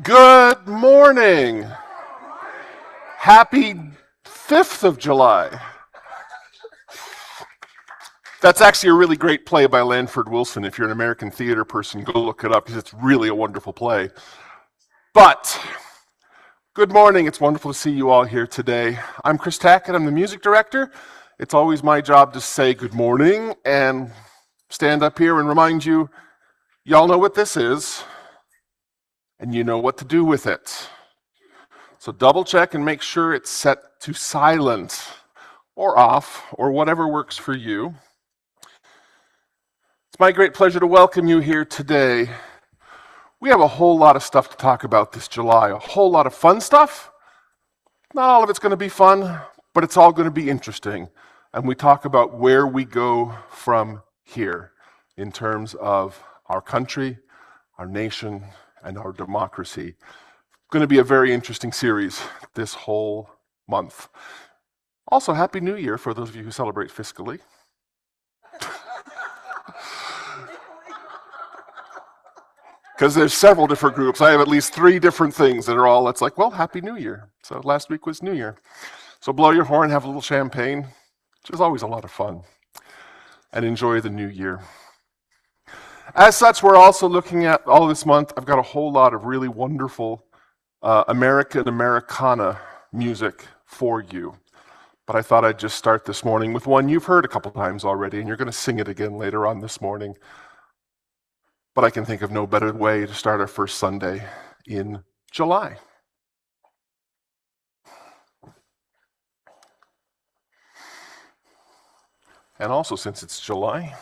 Good morning. Happy 5th of July. That's actually a really great play by Lanford Wilson. If you're an American theater person, go look it up because it's really a wonderful play. But good morning. It's wonderful to see you all here today. I'm Chris Tackett. I'm the music director. It's always my job to say good morning and stand up here and remind you, y'all know what this is, and you know what to do with it. So double check and make sure it's set to silent or off or whatever works for you. It's my great pleasure to welcome you here today. We have a whole lot of stuff to talk about this July, a whole lot of fun stuff. Not all of it's going to be fun, but it's all going to be interesting. And we talk about where we go from here in terms of our country, our nation, and our democracy. Going to be a very interesting series this whole month. Also, Happy New Year for those of you who celebrate fiscally. Because there's several different groups. I have at least 3 different things that are all, it's like, well, Happy New Year. So last week was New Year. So blow your horn, have a little champagne, which is always a lot of fun. And enjoy the new year. As such, we're also looking at, all this month, I've got a whole lot of really wonderful American Americana music for you. But I thought I'd just start this morning with one you've heard a couple times already, and you're going to sing it again later on this morning. But I can think of no better way to start our first Sunday in July. And also, since it's July,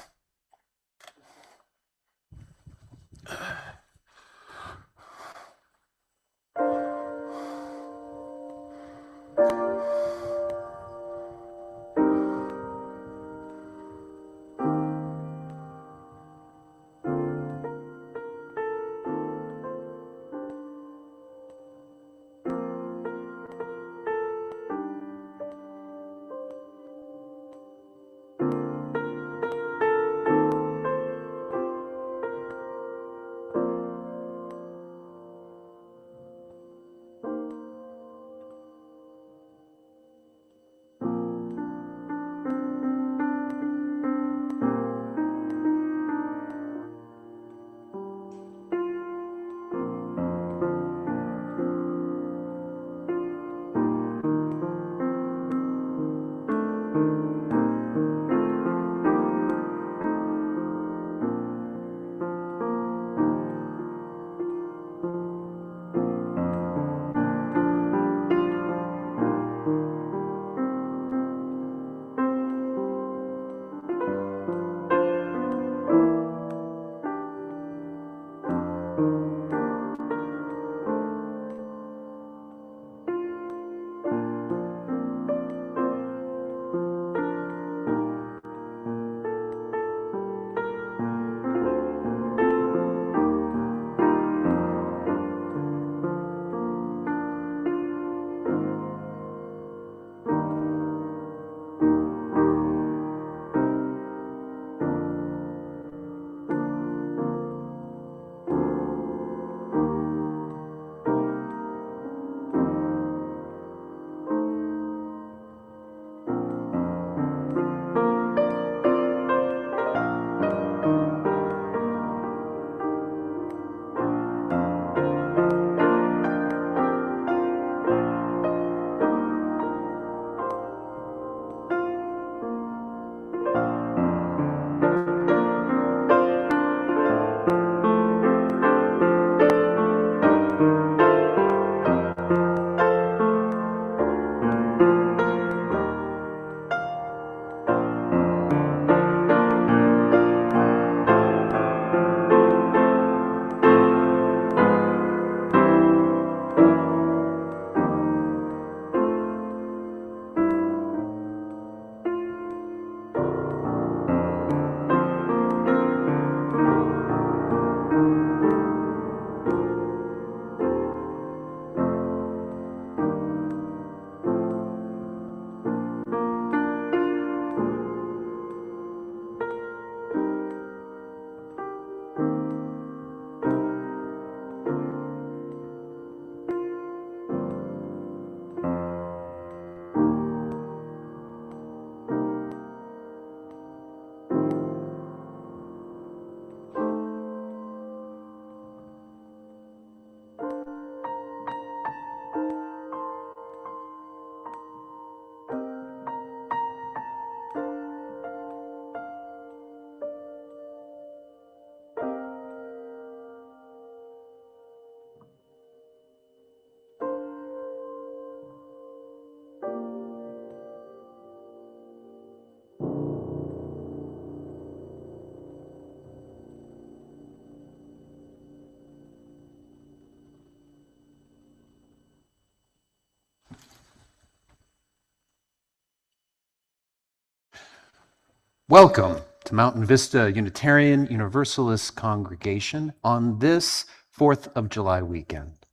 Welcome to Mountain Vista Unitarian Universalist Congregation on this 4th of July weekend.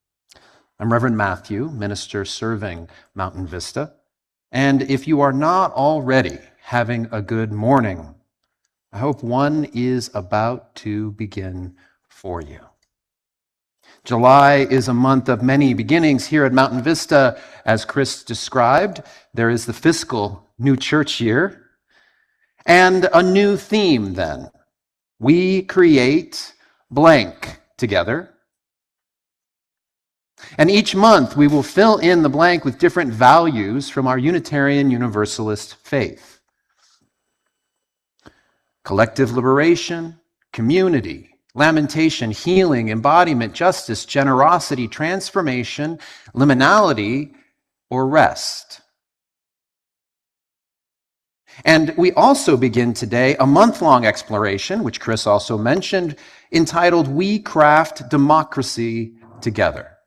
I'm Reverend Matthew, minister serving Mountain Vista, and if you are not already having a good morning, I hope one is about to begin for you. July is a month of many beginnings here at Mountain Vista. As Chris described, there is the fiscal new church year, and a new theme then. We create blank together. And each month we will fill in the blank with different values from our Unitarian Universalist faith. Collective liberation, community, lamentation, healing, embodiment, justice, generosity, transformation, liminality, or rest. And we also begin today a month-long exploration, which Chris also mentioned, entitled We Craft Democracy Together.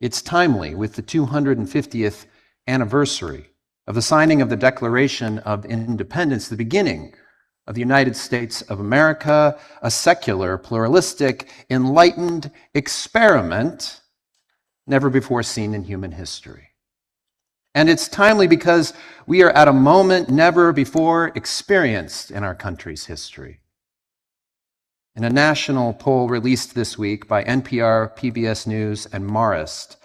It's timely with the 250th anniversary of the signing of the Declaration of Independence, the beginning of the United States of America, a secular, pluralistic, enlightened experiment never before seen in human history. And it's timely because we are at a moment never before experienced in our country's history. In a national poll released this week by NPR, PBS News, and Marist,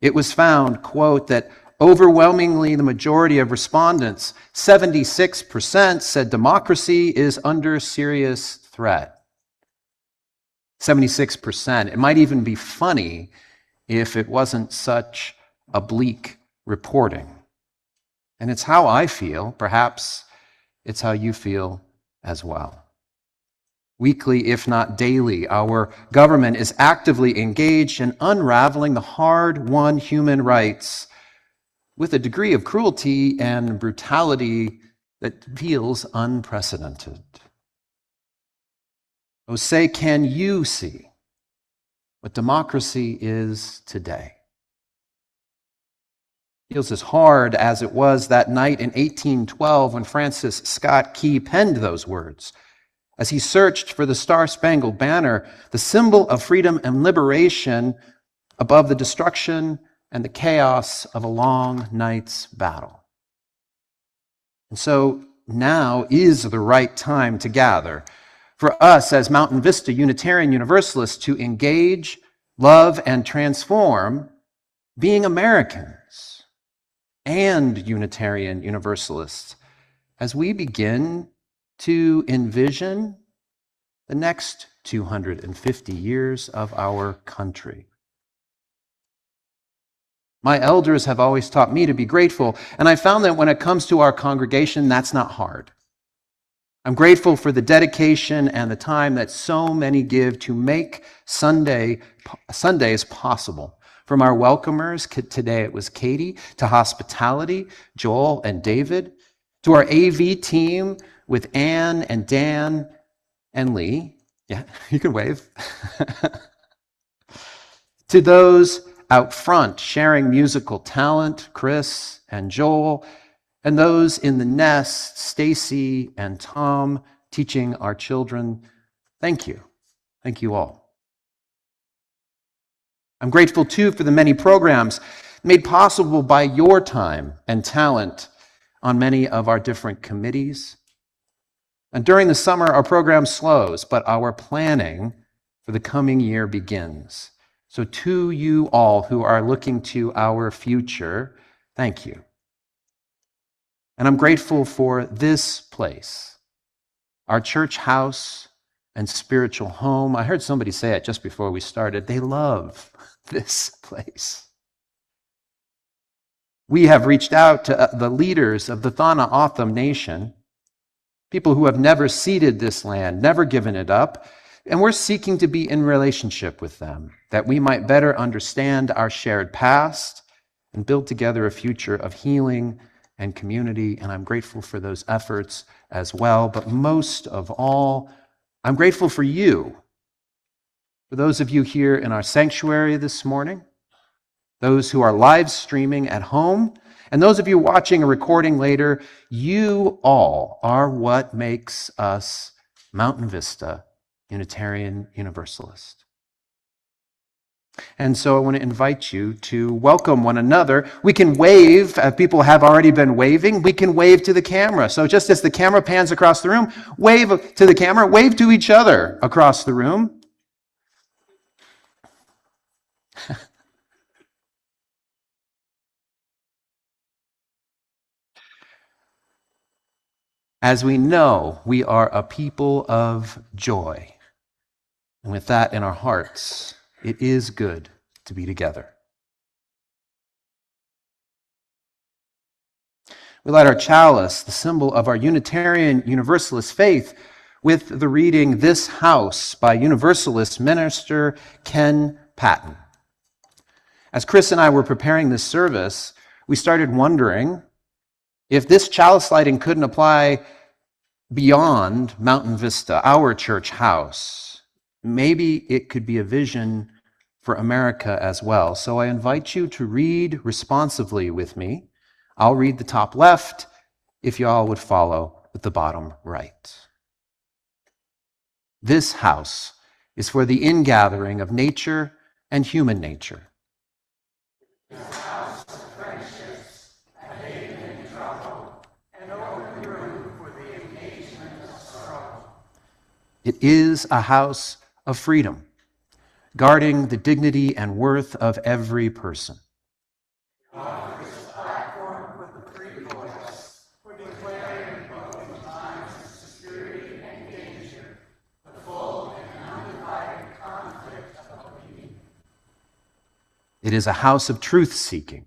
it was found, quote, that overwhelmingly the majority of respondents, 76%, said democracy is under serious threat. 76%. It might even be funny if it wasn't such a bleak reporting. And it's how I feel. Perhaps it's how you feel as well. Weekly, if not daily, our government is actively engaged in unraveling the hard-won human rights with a degree of cruelty and brutality that feels unprecedented. Oh, say, can you see what democracy is today? Feels as hard as it was that night in 1812 when Francis Scott Key penned those words as he searched for the Star-Spangled Banner, the symbol of freedom and liberation above the destruction and the chaos of a long night's battle. And so now is the right time to gather for us as Mountain Vista Unitarian Universalists to engage, love, and transform being Americans and Unitarian Universalists as we begin to envision the next 250 years of our country. My elders have always taught me to be grateful, and I found that when it comes to our congregation, that's not hard. I'm grateful for the dedication and the time that so many give to make Sundays possible. From our welcomers, today it was Katie, to hospitality, Joel and David, to our AV team with Ann and Dan and Lee. Yeah, you can wave. To those out front sharing musical talent, Chris and Joel, and those in the nest, Stacy and Tom, teaching our children. Thank you. Thank you all. I'm grateful, too, for the many programs made possible by your time and talent on many of our different committees. And during the summer, our program slows, but our planning for the coming year begins. So to you all who are looking to our future, thank you. And I'm grateful for this place, our church house and spiritual home. I heard somebody say it just before we started. They love this place. We have reached out to the leaders of the Thana Otham Nation, people who have never ceded this land, never given it up, and we're seeking to be in relationship with them, that we might better understand our shared past and build together a future of healing and community. And I'm grateful for those efforts as well. But most of all, I'm grateful for you, for those of you here in our sanctuary this morning, those who are live streaming at home, And those of you watching a recording later, you all are what makes us Mountain Vista Unitarian Universalist. And so I want to invite you to welcome one another. We can wave, people have already been waving, we can wave to the camera. So just as the camera pans across the room, wave to the camera, wave to each other across the room. As we know, we are a people of joy. And with that in our hearts, it is good to be together. We light our chalice, the symbol of our Unitarian Universalist faith, with the reading This House by Universalist minister Ken Patton. As Chris and I were preparing this service, we started wondering if this chalice lighting couldn't apply beyond Mountain Vista, our church house. Maybe it could be a vision for America as well. So I invite you to read responsively with me. I'll read the top left, if y'all would follow with the bottom right. This house is for the ingathering of nature and human nature. This house of friendships, a haven in trouble, an open room for the engagement of struggle. It is a house of freedom, guarding the dignity and worth of every person. It is a house of truth-seeking,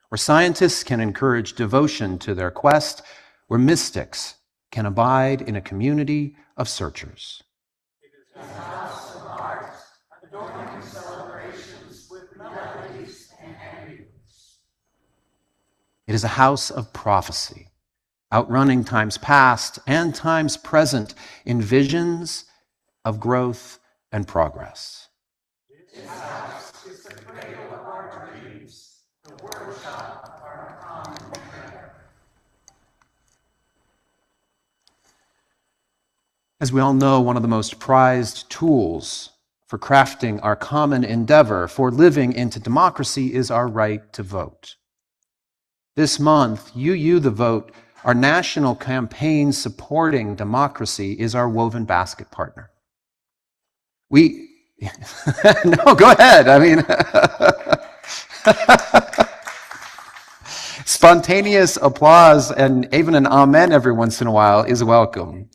where scientists can encourage devotion to their quest, where mystics can abide in a community of searchers. It is a house of art, adorning celebrations with melodies and ambient. It is a house of prophecy, outrunning times past and times present in visions of growth and progress. This house is the cradle of our dreams, the workshop of our common prayer. As we all know, one of the most prized tools for crafting our common endeavor for living into democracy is our right to vote. This month, You the Vote, our national campaign supporting democracy, is our woven basket partner. No, go ahead. I mean, spontaneous applause and even an amen every once in a while is welcome.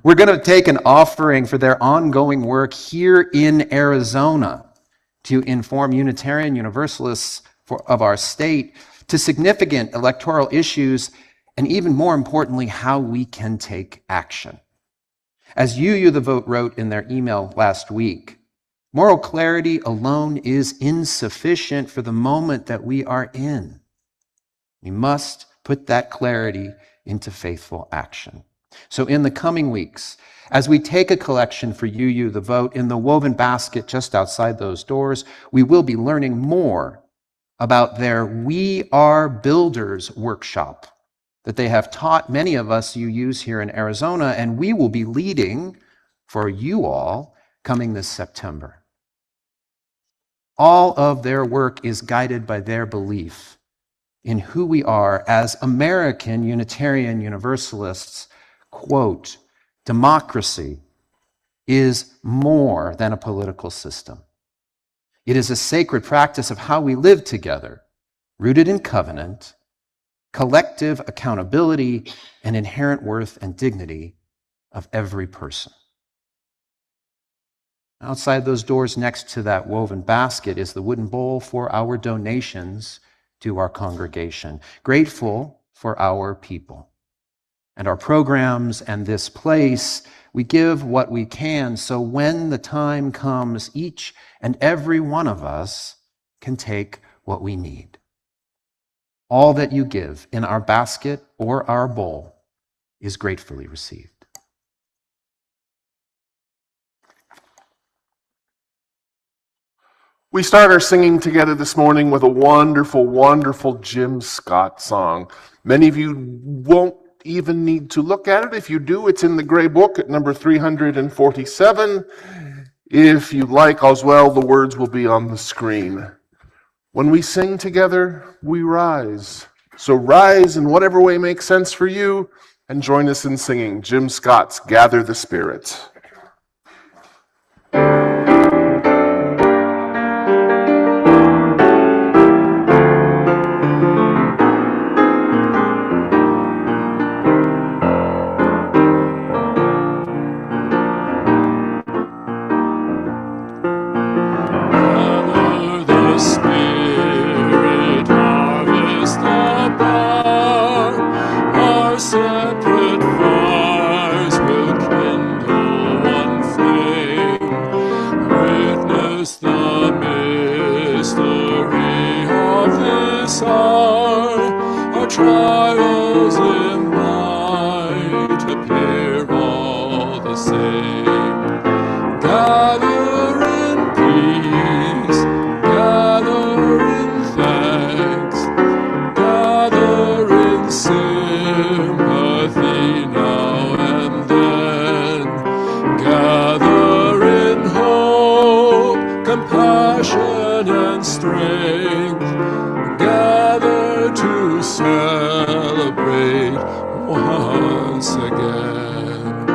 We're going to take an offering for their ongoing work here in Arizona to inform Unitarian Universalists of our state to significant electoral issues, and even more importantly, how we can take action. As You the Vote wrote in their email last week, moral clarity alone is insufficient for the moment that we are in. We must put that clarity into faithful action. So in the coming weeks, as we take a collection for You the Vote in the woven basket just outside those doors, we will be learning more about their We Are Builders workshop that they have taught many of us UUs here in Arizona, and we will be leading for you all coming this September. All of their work is guided by their belief in who we are as American Unitarian Universalists. Quote, democracy is more than a political system. It is a sacred practice of how we live together, rooted in covenant, collective accountability, and inherent worth and dignity of every person. Outside those doors next to that woven basket is the wooden bowl for our donations to our congregation. Grateful for our people and our programs and this place, we give what we can so when the time comes, each and every one of us can take what we need. All that you give in our basket or our bowl is gratefully received. We start our singing together this morning with a wonderful, wonderful Jim Scott song. Many of you won't even need to look at it. If you do, it's in the gray book at number 347. If you like as well, the words will be on the screen. When we sing together, we rise. So rise in whatever way makes sense for you and join us in singing Jim Scott's Gather the Spirit. Trials in might appear all the same. Gather in peace, gather in thanks, gather in sympathy now and then. Gather in hope, compassion and strength. Gather to celebrate once again.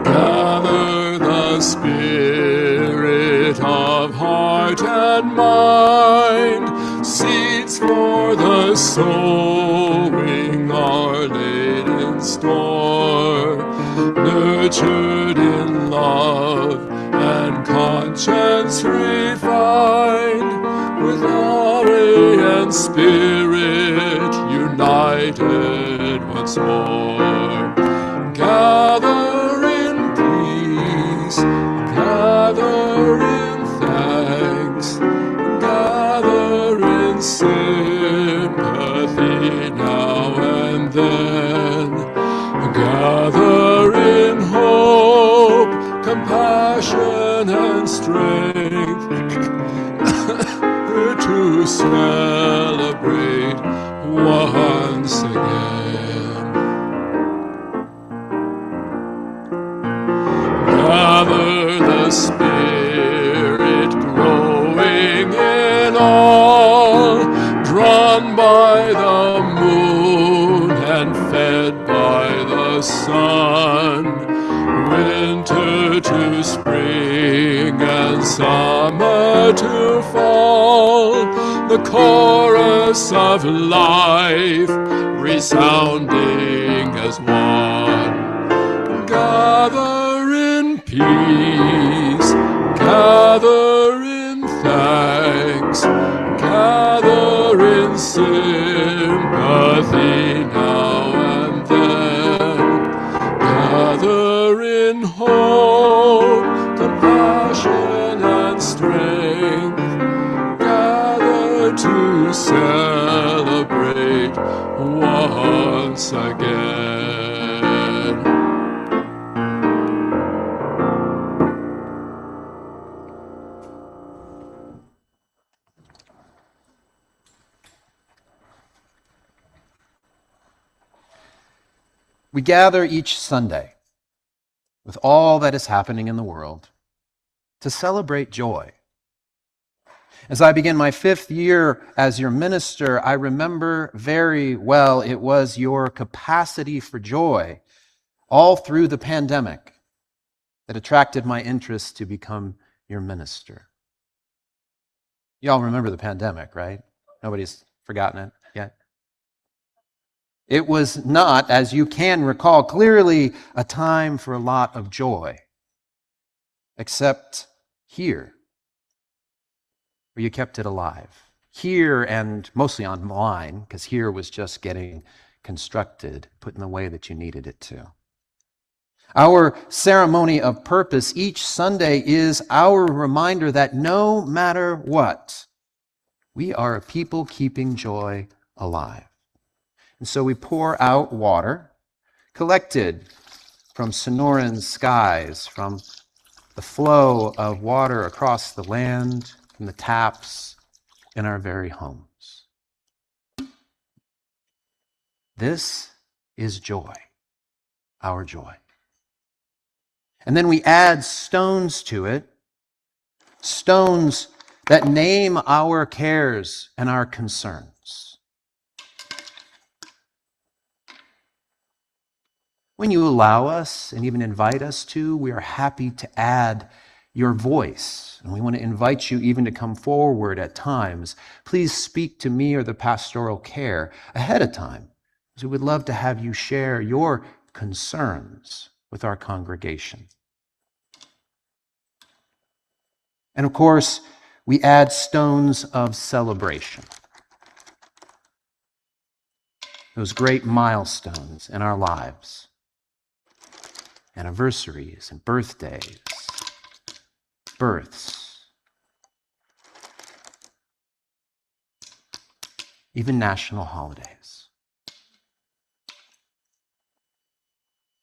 Gather the spirit of heart and mind. Seeds for the sowing are laid in store, nurtured in love and conscience refined, with glory and spirit united once more. Gather in peace, gather in thanks, gather in sympathy now and then. Gather in hope, compassion and strength to celebrate once again. Gather the spirit growing in all, drawn by the moon and fed by the sun. Winter to spring and summer to fall, the chorus of life resounding as one. Gather in peace, gather in thanks, gather in sympathy now and then. Gather in hope, compassion and strength. Gather to celebrate once again. We gather each Sunday with all that is happening in the world to celebrate joy. As I begin my 5th year as your minister, I remember very well it was your capacity for joy all through the pandemic that attracted my interest to become your minister. You all remember the pandemic, right? Nobody's forgotten it yet. It was not, as you can recall, clearly a time for a lot of joy, except here, where you kept it alive. Here and mostly online, because here was just getting constructed, put in the way that you needed it to. Our ceremony of purpose each Sunday is our reminder that no matter what, we are a people keeping joy alive. And so we pour out water collected from Sonoran skies, from the flow of water across the land from the taps in our very homes. This is joy, our joy. And then we add stones to it, stones that name our cares and our concerns. When you allow us and even invite us to, we are happy to add your voice. And we want to invite you even to come forward at times. Please speak to me or the pastoral care ahead of time, because we would love to have you share your concerns with our congregation. And of course, we add stones of celebration. Those great milestones in our lives. Anniversaries and birthdays, births, even national holidays.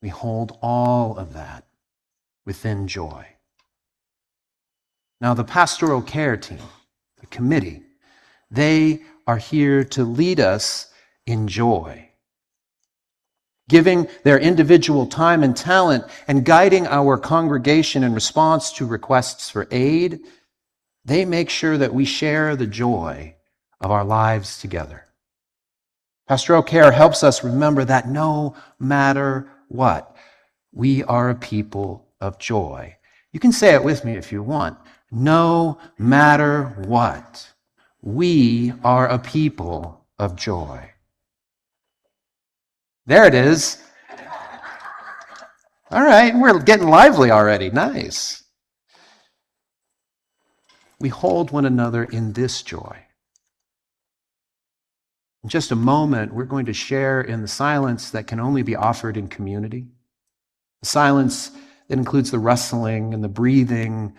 We hold all of that within joy. Now, the pastoral care team, the committee, they are here to lead us in joy, giving their individual time and talent and guiding our congregation in response to requests for aid. They make sure that we share the joy of our lives together. Pastoral care helps us remember that no matter what, we are a people of joy. You can say it with me if you want. No matter what, we are a people of joy. There it is. All right, we're getting lively already. Nice. We hold one another in this joy. In just a moment, we're going to share in the silence that can only be offered in community. The silence that includes the rustling and the breathing,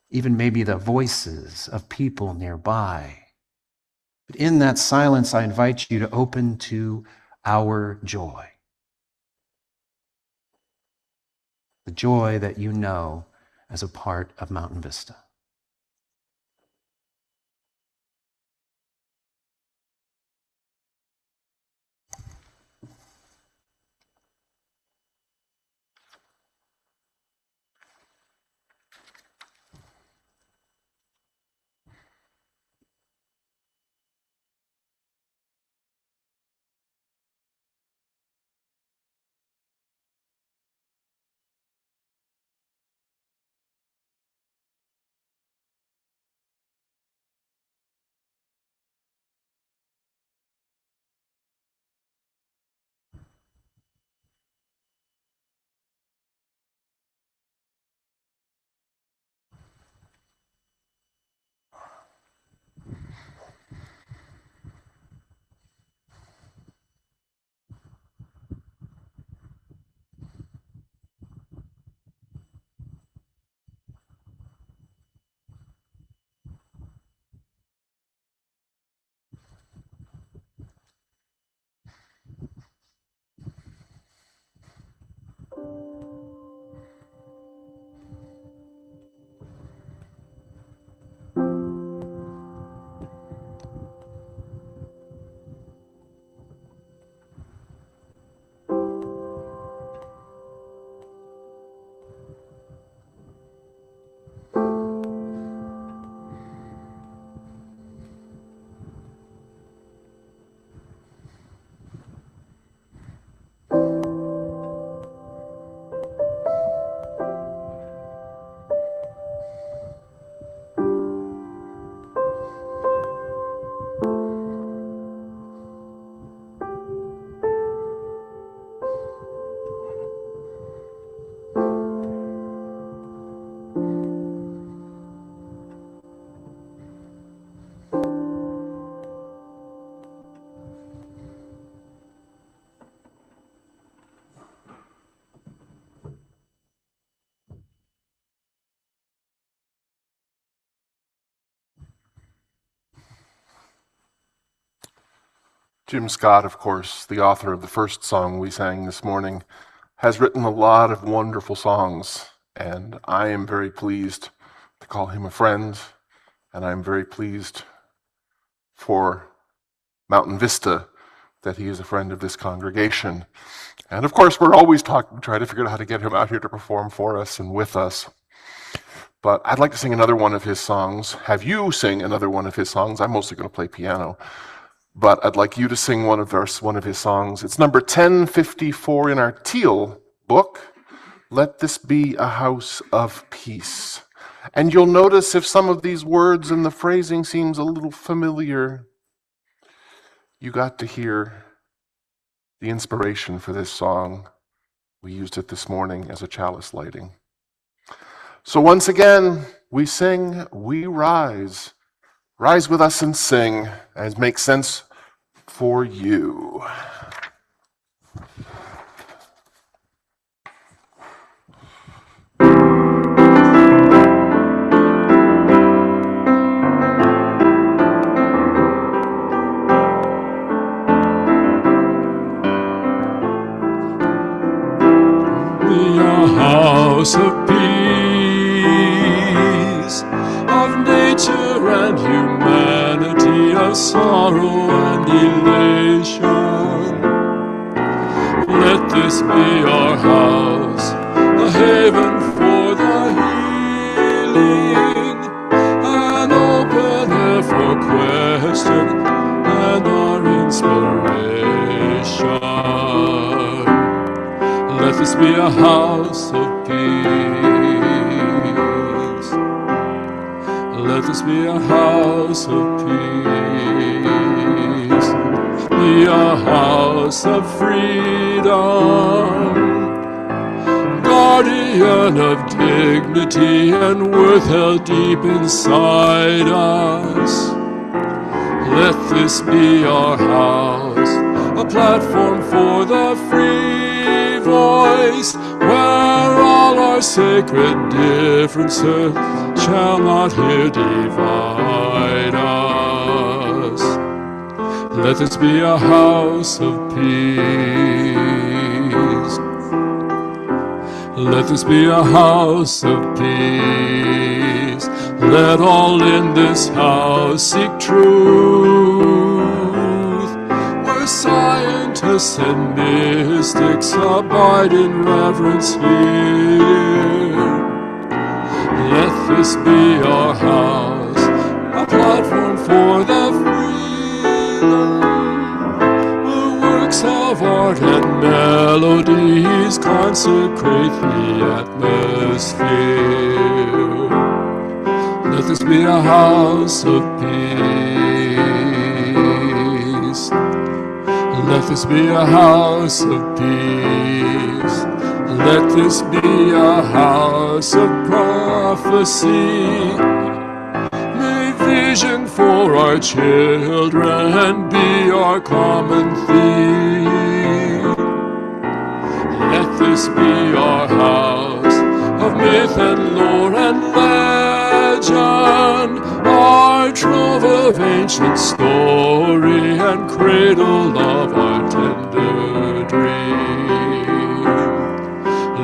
even maybe the voices of people nearby. But in that silence, I invite you to open to our joy. The joy that you know as a part of Mountain Vista. Jim Scott, of course, the author of the first song we sang this morning, has written a lot of wonderful songs And I am very pleased to call him a friend, and I'm very pleased for Mountain Vista that he is a friend of this congregation. And of course, we're always trying to figure out how to get him out here to perform for us and with us. But I'd like to sing another one of his songs. Have you sing another one of his songs? I'm mostly going to play piano. But I'd like you to sing one of his songs. It's number 1054 in our Teal book. Let this be a house of peace. And you'll notice if some of these words and the phrasing seems a little familiar, you got to hear the inspiration for this song. We used it this morning as a chalice lighting. So once again, we sing, we rise. Rise with us and sing, as makes sense for you. Be a house of peace, of nature and humanity, of sorrow and elation. Let this be our house, a haven for the healing, an open air for question and our inspiration. Let this be a house of peace. Let this be a house of peace. Be a house of freedom, guardian of dignity and worth held deep inside us. Let this be our house, a platform for the free voice, where all our sacred differences shall not here divide us. Let this be a house of peace. Let this be a house of peace. Let all in this house seek truth, where scientists and mystics abide in reverence here. Let this be our house, a platform for the freedom, where works of art and melodies consecrate the atmosphere. Let this be a house of peace. Let this be a house of peace. Let this be a house of prophecy. May vision for our children be our common theme. Let this be our house of myth and lore and legend, our trove of ancient story and cradle of our tender dream.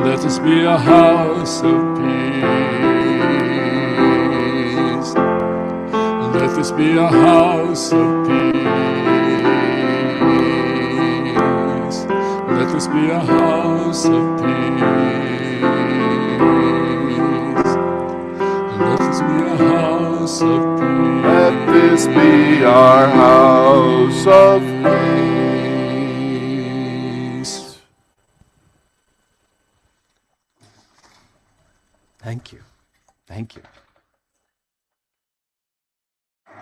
Let this be a house of peace. Let this be a house of peace. Let this be a house of peace. Let this be a house of peace. Let this be our house of peace. Thank you. Thank you. I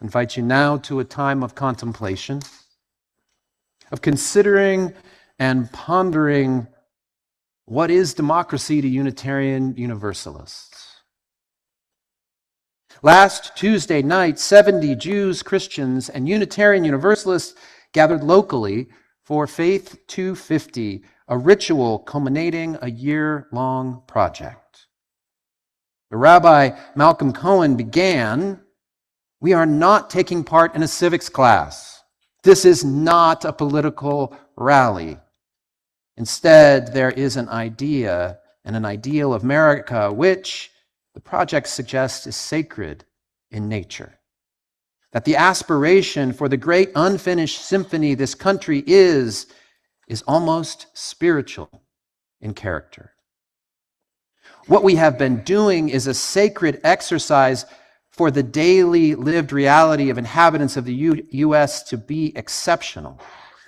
invite you now to a time of contemplation, of considering and pondering what is democracy to Unitarian Universalists. Last Tuesday night, 70 Jews, Christians, and Unitarian Universalists gathered locally for Faith 250, a ritual culminating a year-long project. The Rabbi Malcolm Cohen began, "We are not taking part in a civics class. This is not a political rally. Instead, there is an idea and an ideal of America which the project suggests is sacred in nature. That the aspiration for the great unfinished symphony this country is almost spiritual in character. What we have been doing is a sacred exercise for the daily lived reality of inhabitants of the U.S. to be exceptional.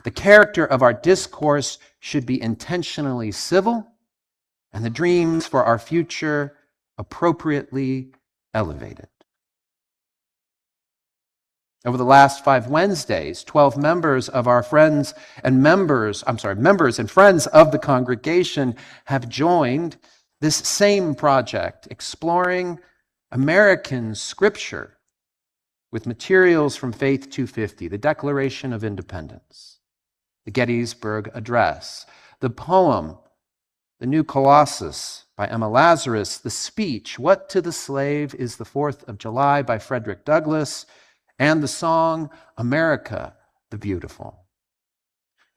The character of our discourse should be intentionally civil, and the dreams for our future appropriately elevated. Over the last 5 Wednesdays, 12 members of our members and friends of the congregation have joined this same project, exploring American scripture with materials from Faith 250, the Declaration of Independence, the Gettysburg Address, the poem, The New Colossus by Emma Lazarus, the speech, What to the Slave is the 4th of July by Frederick Douglass, and the song, America the Beautiful.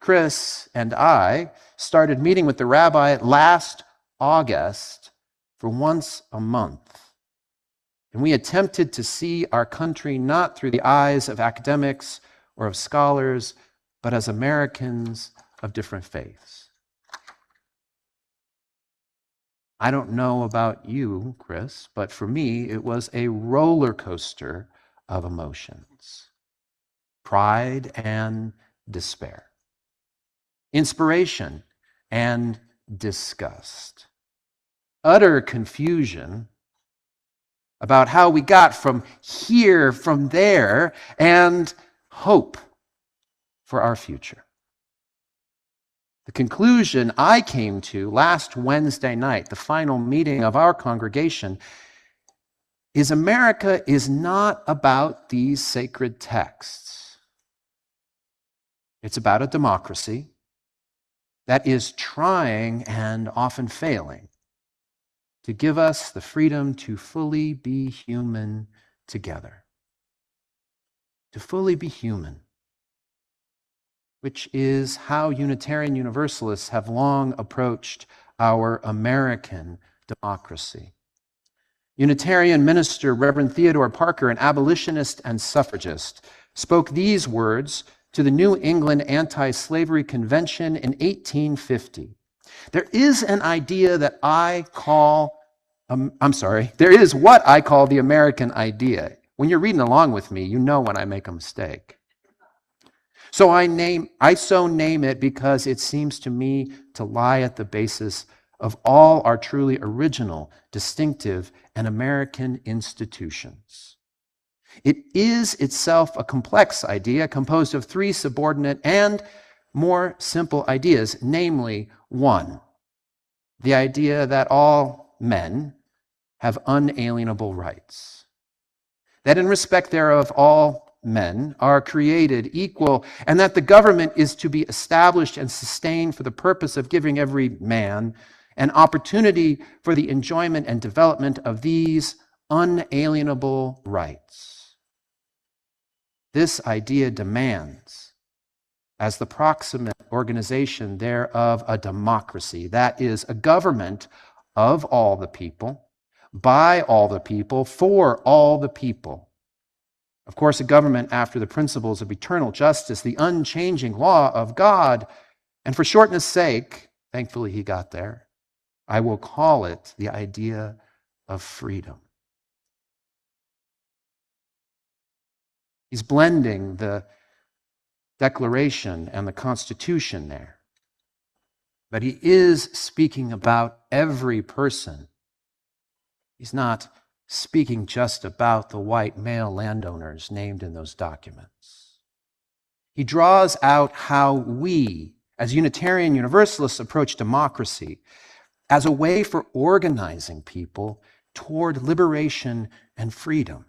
Chris and I started meeting with the rabbi last August for once a month. And we attempted to see our country not through the eyes of academics or of scholars, but as Americans of different faiths. I don't know about you, Chris, but for me, it was a roller coaster of emotions. Pride and despair. Inspiration and disgust. Utter confusion about how we got from here, from there, and hope for our future. The conclusion I came to last Wednesday night, the final meeting of our congregation, is America is not about these sacred texts. It's about a democracy that is trying and often failing to give us the freedom to fully be human together. To fully be human, which is how Unitarian Universalists have long approached our American democracy. Unitarian minister Reverend Theodore Parker, an abolitionist and suffragist, spoke these words to the New England Anti-Slavery Convention in 1850. There is an idea that there is what I call the American idea. When you're reading along with me, you know when I make a mistake. So I name it because it seems to me to lie at the basis of all our truly original, distinctive, and American institutions. It is itself a complex idea composed of 3 subordinate and more simple ideas, namely, 1, the idea that all men have unalienable rights, that in respect thereof all men are created equal, and that the government is to be established and sustained for the purpose of giving every man an opportunity for the enjoyment and development of these unalienable rights. This idea demands, as the proximate organization thereof, a democracy, that is, a government of all the people, by all the people, for all the people. Of course, a government after the principles of eternal justice, the unchanging law of God, and for shortness' sake, thankfully he got there, I will call it the idea of freedom. He's blending the Declaration and the Constitution there. But he is speaking about every person. He's not speaking just about the white male landowners named in those documents. He draws out how we, as Unitarian Universalists, approach democracy as a way for organizing people toward liberation and freedom.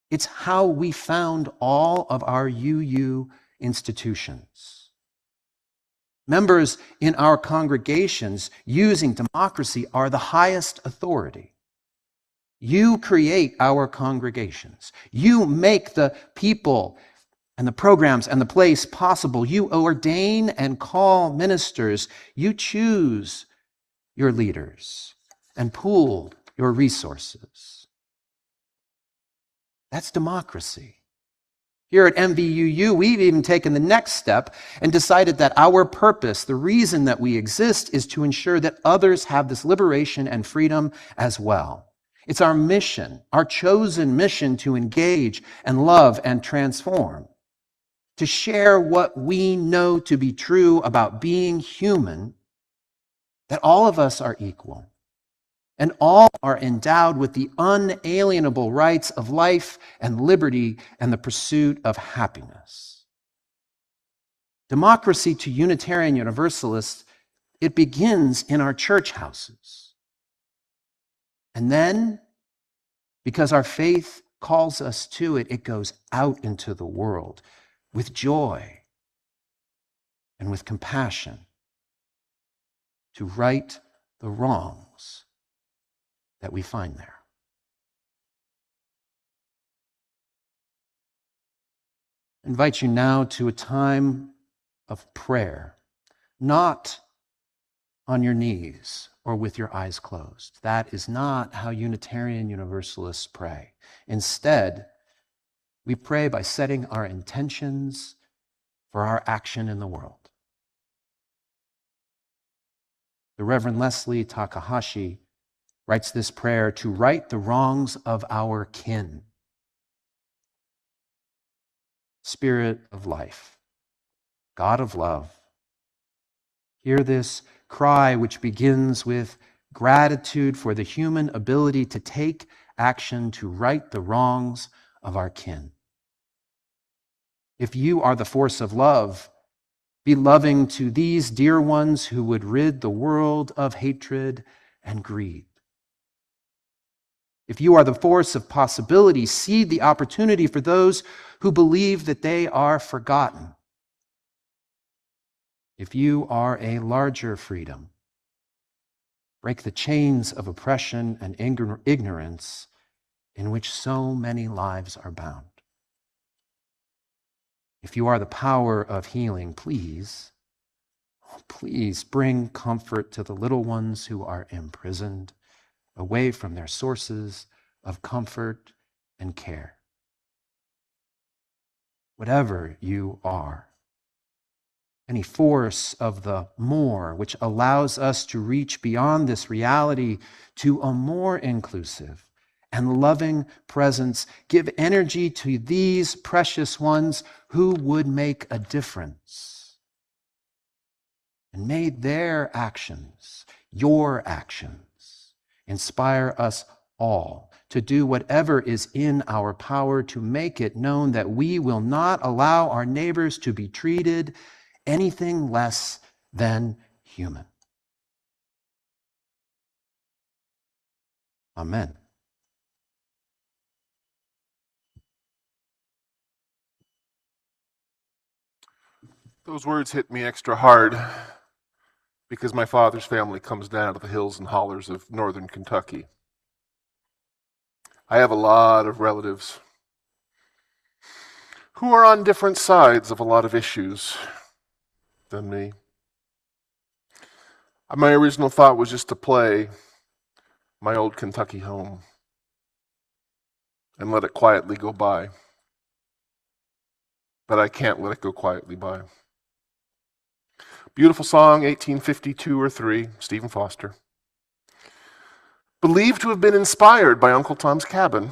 It's how we found all of our UU institutions. Members in our congregations using democracy are the highest authority. You create our congregations. You make the people and the programs and the place possible. You ordain and call ministers. You choose your leaders and pool your resources. That's democracy. Here at MVUU, we've even taken the next step and decided that our purpose, the reason that we exist, is to ensure that others have this liberation and freedom as well. It's our mission, our chosen mission, to engage and love and transform, to share what we know to be true about being human, that all of us are equal, and all are endowed with the unalienable rights of life and liberty and the pursuit of happiness. Democracy to Unitarian Universalists, it begins in our church houses. And then, because our faith calls us to it, it goes out into the world with joy and with compassion to right the wrongs that we find there. I invite you now to a time of prayer, not on your knees or with your eyes closed. That is not how Unitarian Universalists pray. Instead, we pray by setting our intentions for our action in the world. The Reverend Leslie Takahashi writes this prayer to right the wrongs of our kin. Spirit of life, God of love, hear this cry which begins with gratitude for the human ability to take action to right the wrongs of our kin. If you are the force of love, be loving to these dear ones who would rid the world of hatred and greed. If you are the force of possibility, seed the opportunity for those who believe that they are forgotten. If you are a larger freedom, break the chains of oppression and ignorance in which so many lives are bound. If you are the power of healing, please bring comfort to the little ones who are imprisoned, away from their sources of comfort and care. Whatever you are, any force of the more which allows us to reach beyond this reality to a more inclusive and loving presence, give energy to these precious ones who would make a difference. And may their actions, your actions, inspire us all to do whatever is in our power to make it known that we will not allow our neighbors to be treated anything less than human. Amen. Those words hit me extra hard because my father's family comes down to the hills and hollers of northern Kentucky. I have a lot of relatives who are on different sides of a lot of issues than me. My original thought was just to play my old Kentucky home and let it quietly go by. But I can't let it go quietly by. Beautiful song, 1852 or 3, Stephen Foster. Believed to have been inspired by Uncle Tom's Cabin,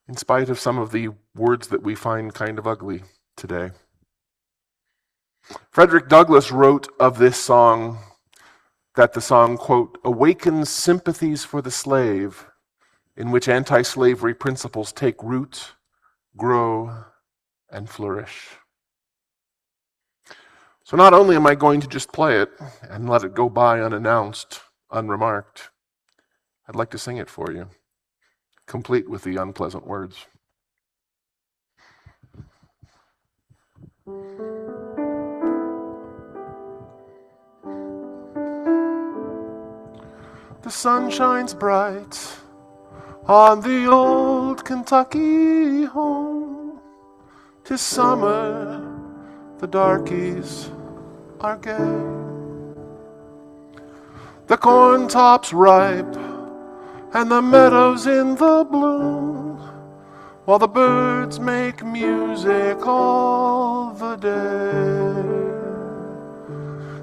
in spite of some of the words that we find kind of ugly today. Frederick Douglass wrote of this song that the song, quote, awakens sympathies for the slave in which anti-slavery principles take root, grow, and flourish. So not only am I going to just play it and let it go by unannounced, unremarked, I'd like to sing it for you, complete with the unpleasant words. The sun shines bright on the old Kentucky home. 'Tis summer, the darkies are gay. The corn tops ripe and the meadows in the bloom, while the birds make music all the day.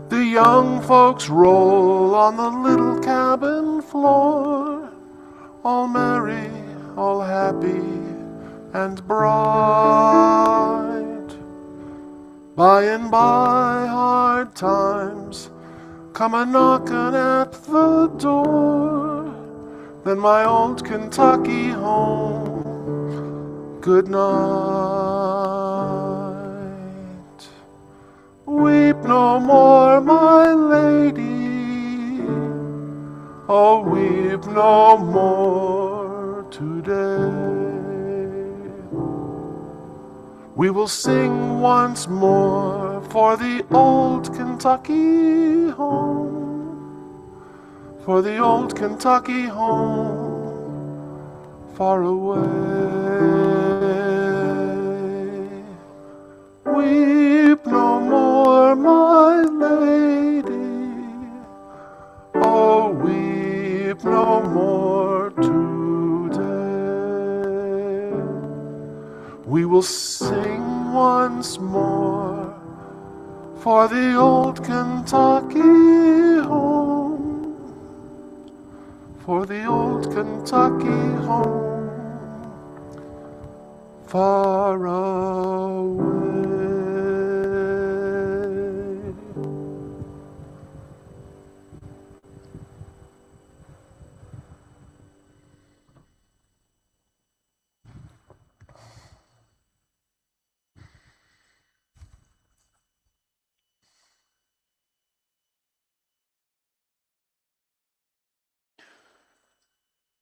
The young folks roll on the little cabin floor, all merry, all happy and bright. By and by hard times come a-knockin' at the door, then my old Kentucky home, good night. Weep no more, my lady, oh, weep no more today. We will sing once more for the old Kentucky home, for the old Kentucky home, far away. Weep no more, my lady, oh, weep no more today. We will sing once more for the old Kentucky home, for the old Kentucky home, far away.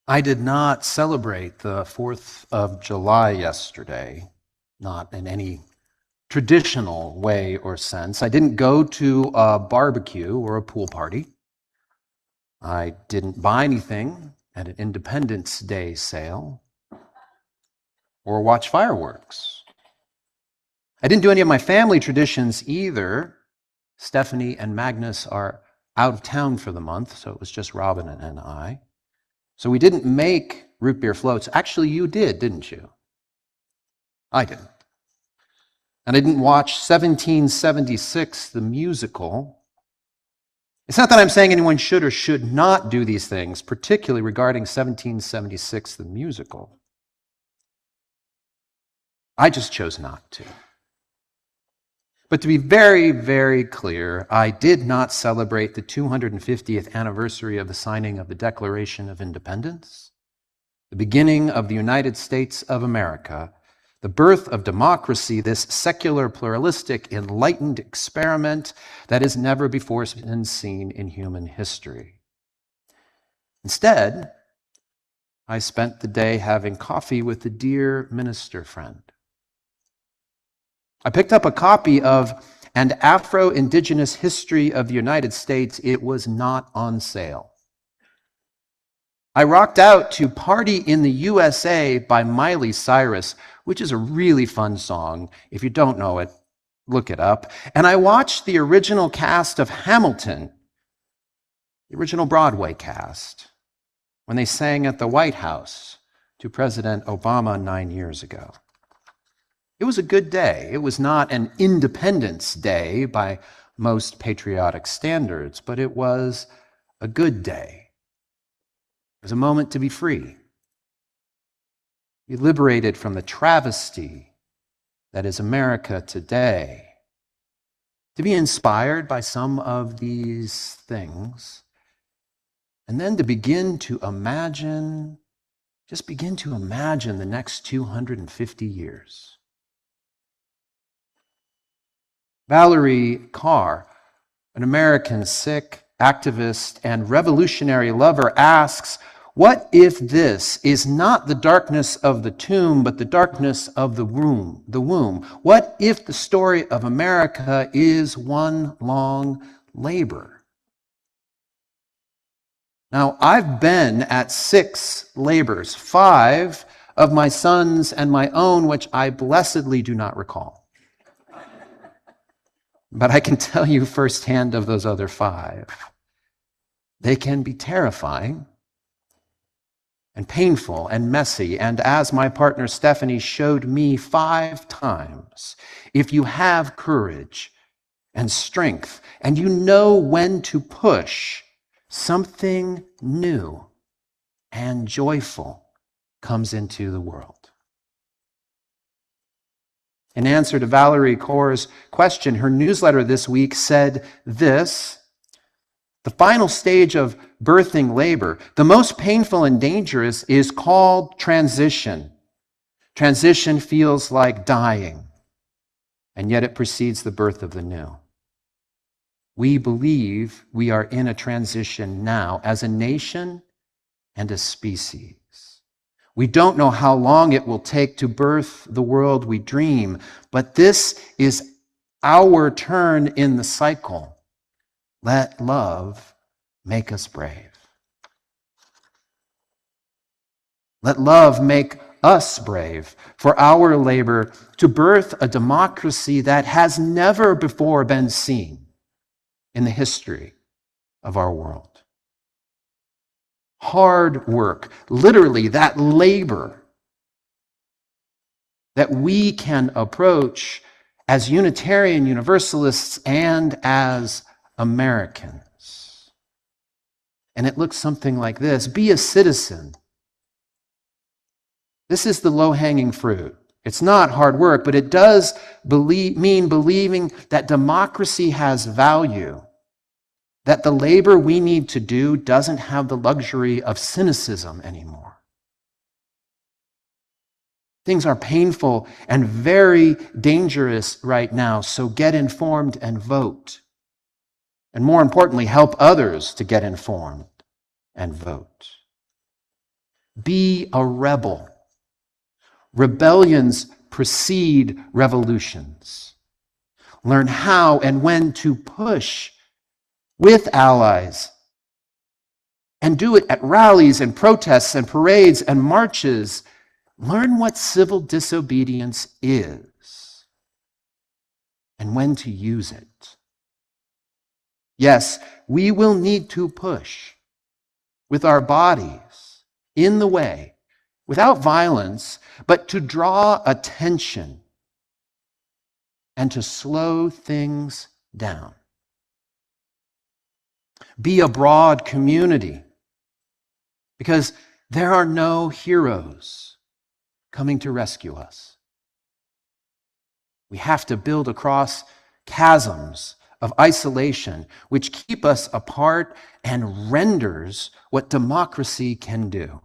I did not celebrate the 4th of July yesterday, not in any traditional way or sense. I didn't go to a barbecue or a pool party. I didn't buy anything at an Independence Day sale or watch fireworks. I didn't do any of my family traditions either. Stephanie and Magnus are out of town for the month, so it was just Robin and I. So we didn't make root beer floats. Actually, you did, didn't you? I didn't. And I didn't watch 1776, the musical. It's not that I'm saying anyone should or should not do these things, particularly regarding 1776, the musical. I just chose not to. But to be very, very clear, I did not celebrate the 250th anniversary of the signing of the Declaration of Independence, the beginning of the United States of America, the birth of democracy, this secular, pluralistic, enlightened experiment that has never before been seen in human history. Instead, I spent the day having coffee with a dear minister friend. I picked up a copy of An Afro-Indigenous History of the United States. It was not on sale. I rocked out to Party in the USA by Miley Cyrus, which is a really fun song. If you don't know it, look it up. And I watched the original cast of Hamilton, the original Broadway cast, when they sang at the White House to President Obama 9 years ago. It was a good day. It was not an Independence Day by most patriotic standards, but it was a good day. It was a moment to be free, be liberated from the travesty that is America today, to be inspired by some of these things, and then to begin to imagine, just begin to imagine the next 250 years. Valerie Carr, an American Sikh activist and revolutionary lover, asks, what if this is not the darkness of the tomb, but the darkness of the womb? What if the story of America is one long labor? Now, I've been at 6 labors, 5 of my sons and my own, which I blessedly do not recall. But I can tell you firsthand of those other 5. They can be terrifying and painful and messy. And as my partner Stephanie showed me 5 times, if you have courage and strength and you know when to push, something new and joyful comes into the world. In answer to Valerie Kaur's question, her newsletter this week said this: the final stage of birthing labor, the most painful and dangerous, is called transition. Transition feels like dying, and yet it precedes the birth of the new. We believe we are in a transition now as a nation and a species. We don't know how long it will take to birth the world we dream, but this is our turn in the cycle. Let love make us brave. Let love make us brave for our labor to birth a democracy that has never before been seen in the history of our world. Hard work, literally that labor that we can approach as Unitarian Universalists and as Americans. And it looks something like this: be a citizen. This is the low-hanging fruit. It's not hard work, but it does mean believing that democracy has value, that the labor we need to do doesn't have the luxury of cynicism anymore. Things are painful and very dangerous right now, so get informed and vote. And more importantly, help others to get informed and vote. Be a rebel. Rebellions precede revolutions. Learn how and when to push with allies, and do it at rallies and protests and parades and marches. Learn what civil disobedience is and when to use it. Yes, we will need to push with our bodies in the way, without violence, but to draw attention and to slow things down. Be a broad community, because there are no heroes coming to rescue us. We have to build across chasms of isolation which keep us apart and renders what democracy can do.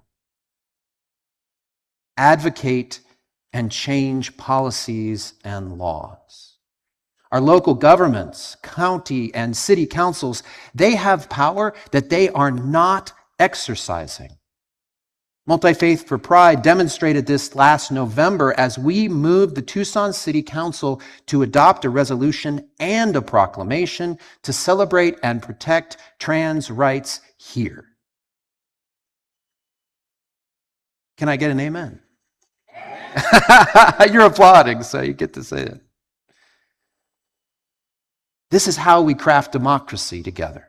Advocate and change policies and laws. Our local governments, county and city councils, they have power that they are not exercising. Multi-Faith for Pride demonstrated this last November as we moved the Tucson City Council to adopt a resolution and a proclamation to celebrate and protect trans rights here. Can I get an amen? You're applauding, so you get to say it. This is how we craft democracy together.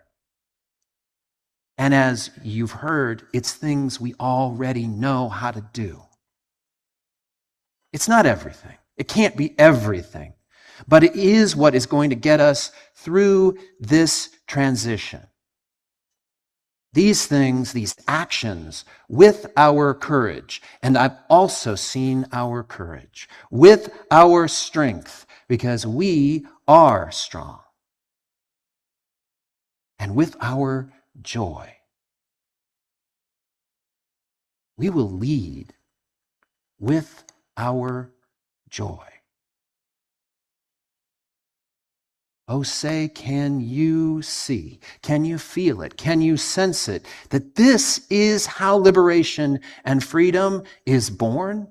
And as you've heard, it's things we already know how to do. It's not everything. It can't be everything. But it is what is going to get us through this transition. These things, these actions, with our courage, and I've also seen our courage, with our strength, because we are strong, and with our joy, we will lead with our joy. Oh, say, can you see? Can you feel it? Can you sense it? That this is how liberation and freedom is born?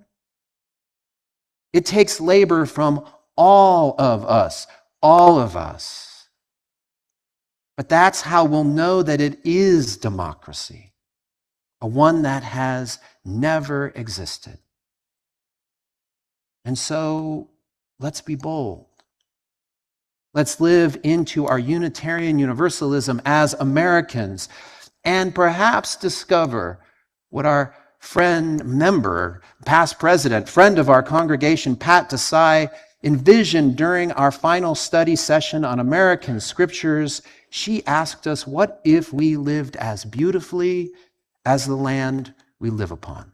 It takes labor from all of us, all of us. But that's how we'll know that it is democracy, a one that has never existed. And so, let's be bold. Let's live into our Unitarian Universalism as Americans and perhaps discover what our member, past president, friend of our congregation, Pat Desai, envisioned during our final study session on American scriptures. She asked us, what if we lived as beautifully as the land we live upon?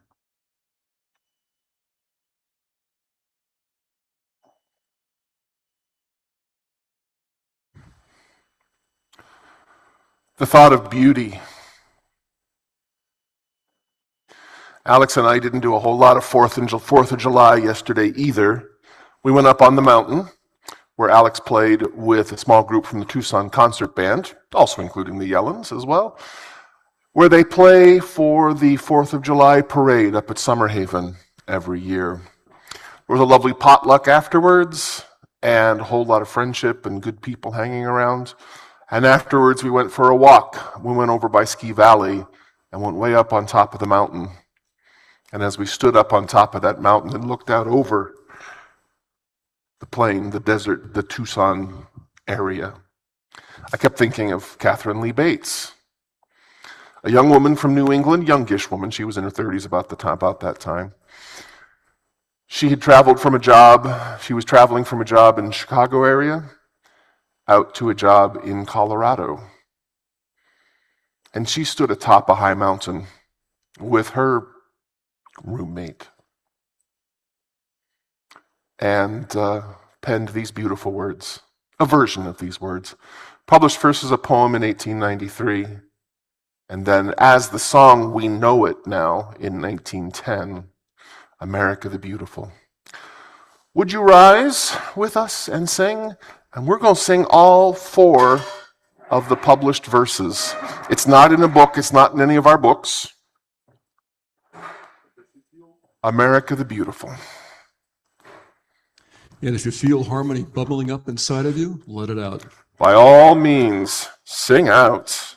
The thought of beauty. Alex and I didn't do a whole lot of 4th of July yesterday either. We went up on the mountain where Alex played with a small group from the Tucson Concert Band, also including the Yellens as well, where they play for the 4th of July parade up at Summerhaven every year. There was a lovely potluck afterwards and a whole lot of friendship and good people hanging around. And afterwards we went for a walk. We went over by Ski Valley and went way up on top of the mountain. And as we stood up on top of that mountain and looked out over the plain, the desert, the Tucson area, I kept thinking of Catherine Lee Bates, a young woman from New England, youngish woman. She was in her 30s about that time. She had traveled from a job. She was traveling from a job in the Chicago area out to a job in Colorado. And she stood atop a high mountain with her roommate and penned these beautiful words, a version of these words, published first as a poem in 1893, and then as the song we know it now in 1910, America the Beautiful. Would you rise with us and sing? And we're going to sing all 4 of the published verses. It's not in a book, it's not in any of our books. America the Beautiful. And if you feel harmony bubbling up inside of you, let it out. By all means, sing out.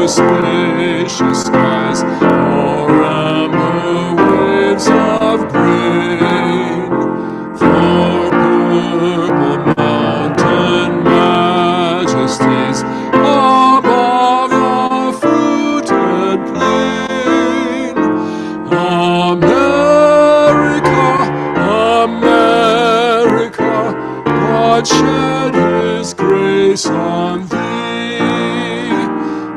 Spacious skies, for amber waves of grain, for purple mountain majesties above the fruited plain. America, America, God shed His grace on thee,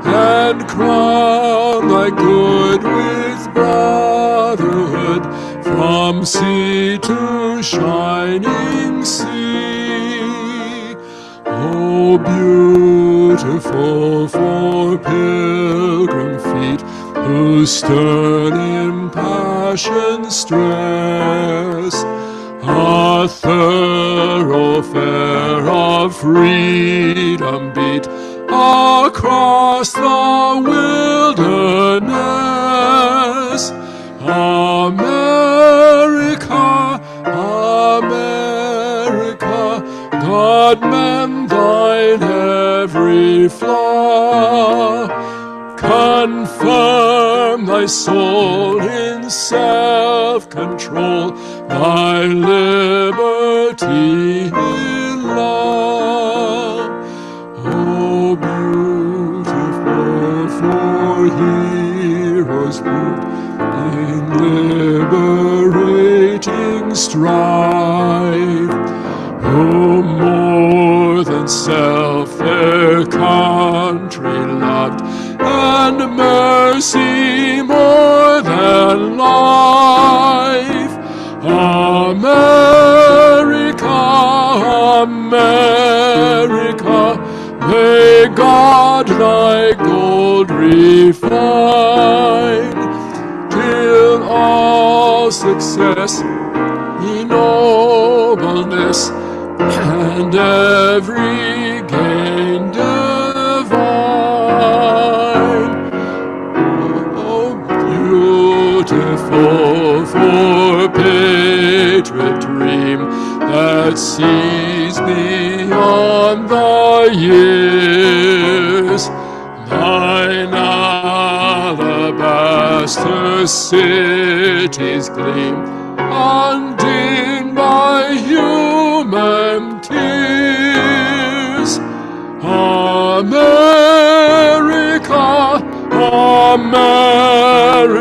and crown thy good with brotherhood from sea to shining sea. Oh, beautiful for pilgrim feet whose stern impassioned stress a thoroughfare of freedom beat across the wilderness. America, America, God mend thine every flaw. Confirm thy soul in self-control, thy liberty in law. Oh, beautiful for heroes proved in liberating strife. Oh, more than self their country loved, and mercy more than life. America, America, may God thy gold refine, till all success, ennobleness, and every gain divine. Oh, beautiful for patriot dream that sees beyond the years. Thine alabaster cities gleam, undimmed by human tears. America, America,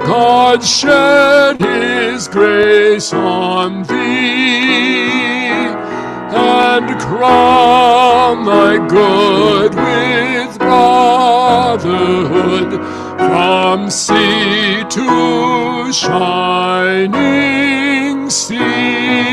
God shed his grace on thee, and crown thy good with brotherhood, from sea to shining sea.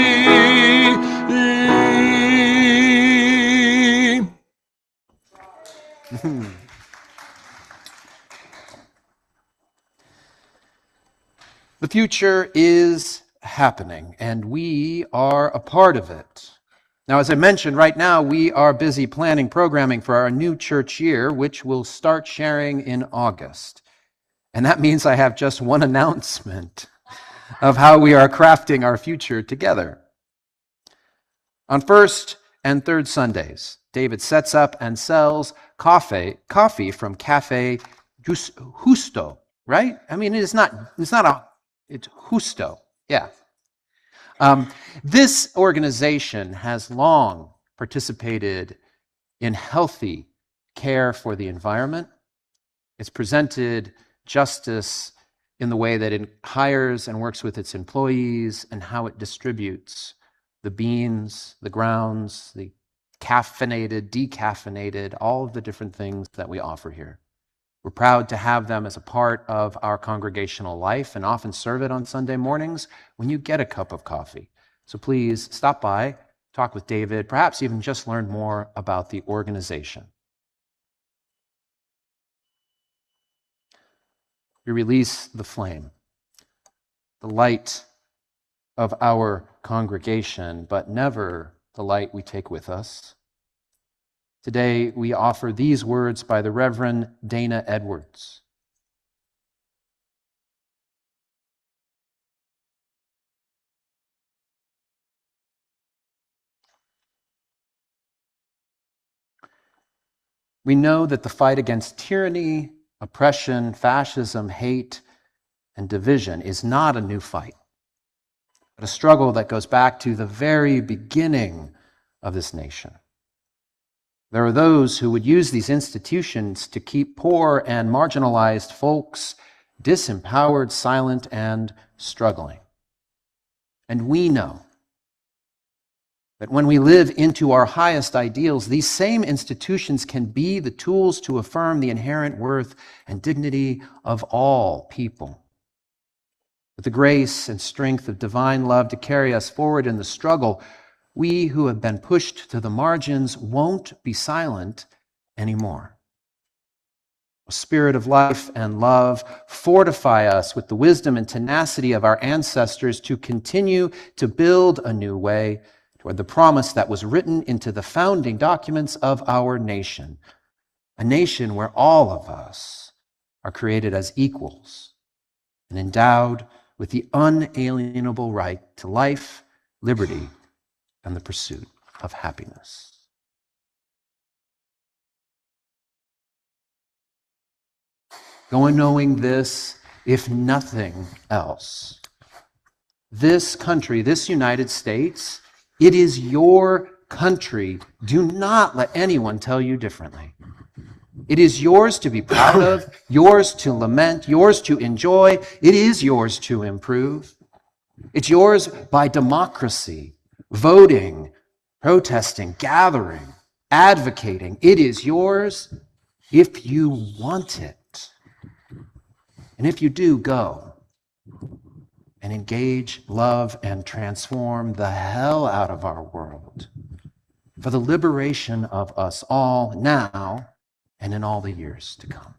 The future is happening, and we are a part of it. Now, as I mentioned, right now we are busy planning programming for our new church year, which we'll start sharing in August. And that means I have just one announcement of how we are crafting our future together. On first and third Sundays, David sets up and sells coffee from Cafe Justo, right? I mean, it's Justo, yeah. This organization has long participated in healthy care for the environment. It's presented justice in the way that it hires and works with its employees and how it distributes the beans, the grounds, the caffeinated, decaffeinated, all of the different things that we offer here. We're proud to have them as a part of our congregational life and often serve it on Sunday mornings when you get a cup of coffee. So please stop by, talk with David, perhaps even just learn more about the organization. We release the flame, the light of our congregation, but never the light we take with us. Today, we offer these words by the Reverend Dana Edwards. We know that the fight against tyranny, oppression, fascism, hate, and division is not a new fight, but a struggle that goes back to the very beginning of this nation. There are those who would use these institutions to keep poor and marginalized folks disempowered, silent, and struggling. And we know that when we live into our highest ideals, these same institutions can be the tools to affirm the inherent worth and dignity of all people. With the grace and strength of divine love to carry us forward in the struggle, we who have been pushed to the margins won't be silent anymore. A spirit of life and love fortify us with the wisdom and tenacity of our ancestors to continue to build a new way toward the promise that was written into the founding documents of our nation, a nation where all of us are created as equals and endowed with the unalienable right to life, liberty, and the pursuit of happiness. Go on knowing this, if nothing else. This country, this United States, it is your country. Do not let anyone tell you differently. It is yours to be proud of, yours to lament, yours to enjoy. It is yours to improve. It's yours by democracy, voting, protesting, gathering, advocating. It is yours if you want it. And if you do, go and engage, love, and transform the hell out of our world for the liberation of us all now and in all the years to come.